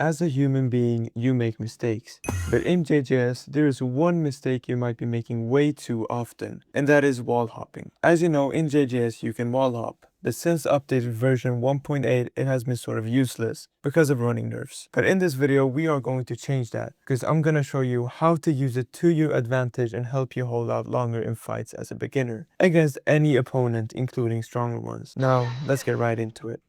As a human being, you make mistakes. But in JJS, there is one mistake you might be making way too often, and that is wall hopping. As you know, in JJS you can wall hop, but since updated version 1.8, it has been sort of useless because of running nerfs. But in this video, we are going to change that, because I'm gonna show you how to use it to your advantage and help you hold out longer in fights as a beginner, against any opponent, including stronger ones. Now, let's get right into it.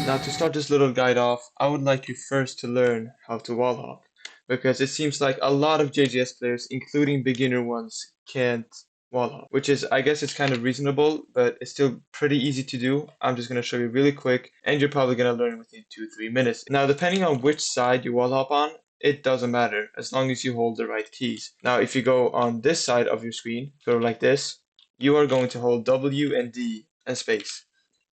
Now, to start this little guide off, I would like you first to learn how to wall hop, because it seems like a lot of JJS players, including beginner ones, can't wall hop, which is, I guess it's kind of reasonable, but it's still pretty easy to do. I'm just going to show you really quick, and you're probably going to learn within 2-3 minutes. Now, depending on which side you wall hop on, it doesn't matter, as long as you hold the right keys. Now, if you go on this side of your screen, go like this, you are going to hold W and D and space.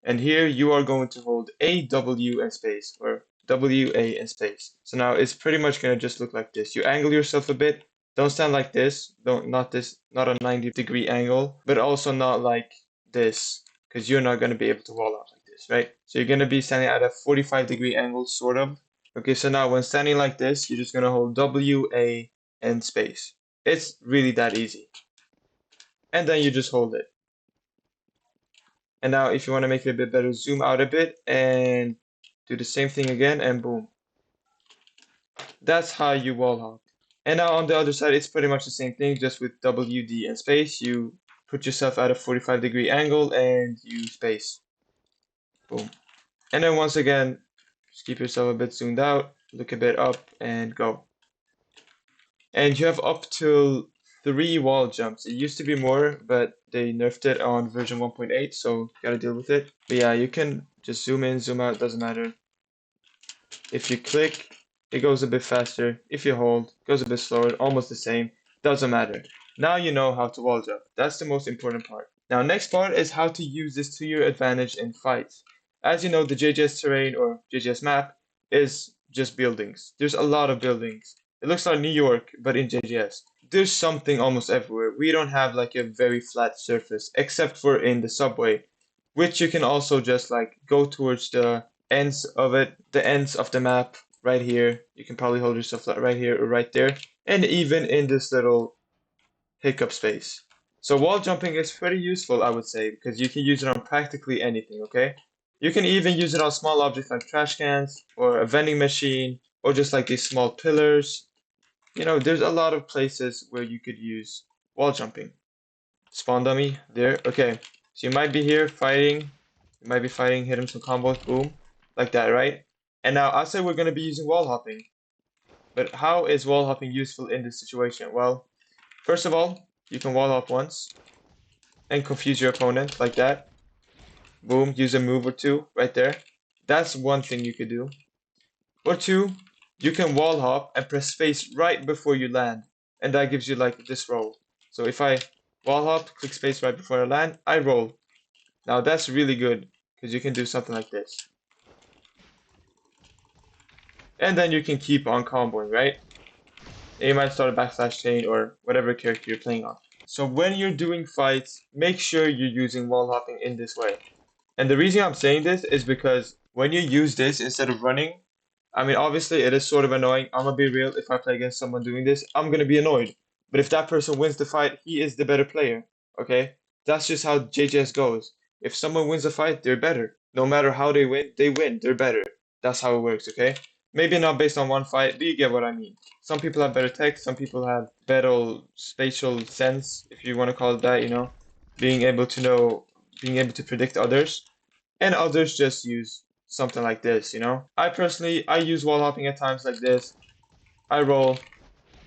And here you are going to hold A, W, and space, or W, A, and space. So now it's pretty much going to just look like this. You angle yourself a bit. Don't stand like this. Not not a 90-degree angle, but also not like this, because you're not going to be able to wall out like this, right? So you're going to be standing at a 45-degree angle, sort of. Okay, so now when standing like this, you're just going to hold W, A, and space. It's really that easy. And then you just hold it. And now if you want to make it a bit better, zoom out a bit and do the same thing again, and boom. That's how you wall hop. And now on the other side, it's pretty much the same thing, just with W, D, and space. You put yourself at a 45-degree angle and you space. Boom. And then once again, just keep yourself a bit zoomed out, look a bit up, and go. And you have up to 3 wall jumps. It used to be more, but they nerfed it on version 1.8, so gotta deal with it. But yeah, you can just zoom in, zoom out, doesn't matter. If you click, it goes a bit faster. If you hold, it goes a bit slower, almost the same. Doesn't matter. Now you know how to wall jump. That's the most important part. Now, next part is how to use this to your advantage in fights. As you know, the JJS terrain or JJS map is just buildings. There's a lot of buildings. It looks like New York, but in JJS. There's something almost everywhere. We don't have like a very flat surface, except for in the subway, which you can also just like go towards the ends of it, the ends of the map right here. You can probably hold yourself right here or right there, and even in this little hiccup space. So wall jumping is pretty useful, I would say, because you can use it on practically anything, okay? You can even use it on small objects like trash cans or a vending machine or just like these small pillars. You know, there's a lot of places where you could use wall jumping. Spawn dummy there. Okay, so you might be here fighting. You might be fighting, hit him some combos, boom, like that, right? And now I said we're going to be using wall hopping. But how is wall hopping useful in this situation? Well, first of all, you can wall hop once and confuse your opponent like that. Boom, use a move or two right there. That's one thing you could do. Or two, you can wall hop and press space right before you land. And that gives you like this roll. So if I wall hop, click space right before I land, I roll. Now that's really good, because you can do something like this. And then you can keep on comboing, right? And you might start a backslash chain or whatever character you're playing on. So when you're doing fights, make sure you're using wall hopping in this way. And the reason I'm saying this is because when you use this instead of running, I mean, obviously it is sort of annoying. I'm gonna be real, if I play against someone doing this, I'm gonna be annoyed. But if that person wins the fight, he is the better player, okay? That's just how JJS goes. If someone wins a fight, they're better. No matter how they win, they're better. That's how it works, okay? Maybe not based on one fight, but you get what I mean. Some people have better tech, some people have better spatial sense, if you want to call it that, you know? Being able to know, being able to predict others. And others just use something like this, you know? I use wall hopping at times like this. I roll,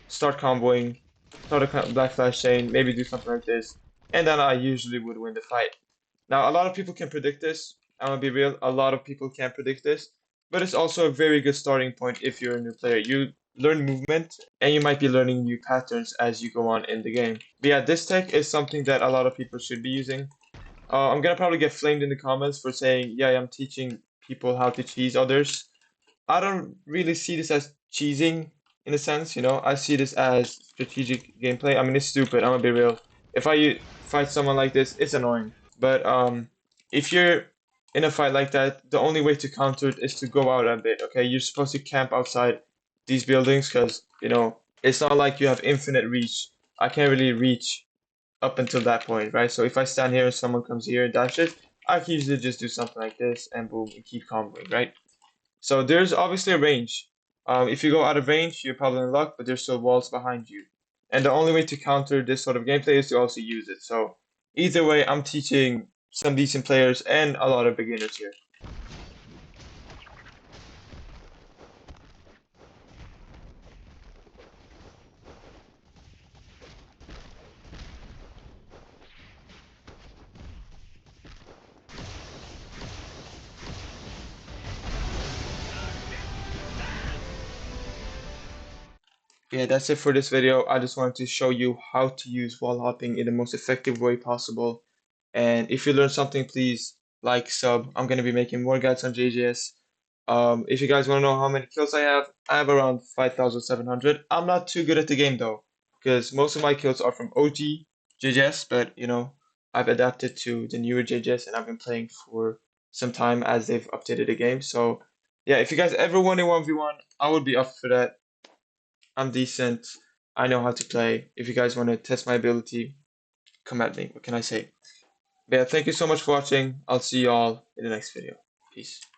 start comboing, start a backslash chain, maybe do something like this, and then I usually would win the fight. Now, a lot of people can predict this. I'm gonna be real, a lot of people can predict this, but it's also a very good starting point if you're a new player. You learn movement, and you might be learning new patterns as you go on in the game. But yeah, this tech is something that a lot of people should be using. I'm gonna probably get flamed in the comments for saying, yeah, I'm teaching people how to cheese others. I don't really see this as cheesing in a sense, you know. I see this as strategic gameplay. I mean, it's stupid. I'm gonna be real. If I fight someone like this, it's annoying. But if you're in a fight like that, the only way to counter it is to go out a bit. Okay, you're supposed to camp outside these buildings because it's not like you have infinite reach. I can't really reach up until that point, right? So if I stand here and someone comes here and dashes, I can usually just do something like this and boom, and keep comboing, right? So there's obviously a range. If you go out of range, you're probably in luck, but there's still walls behind you. And the only way to counter this sort of gameplay is to also use it. So either way, I'm teaching some decent players and a lot of beginners here. Yeah, that's it for this video. I just wanted to show you how to use wall hopping in the most effective way possible. And if you learned something, please like, sub. I'm gonna be making more guides on JJS. If you guys want to know how many kills I have around 5,700. I'm not too good at the game though, because most of my kills are from OG JJS, but I've adapted to the newer JJS and I've been playing for some time as they've updated the game. So yeah, if you guys ever want a 1v1, I would be up for that. I'm decent. I know how to play. If you guys want to test my ability, come at me. What can I say? But yeah, thank you so much for watching. I'll see you all in the next video. Peace.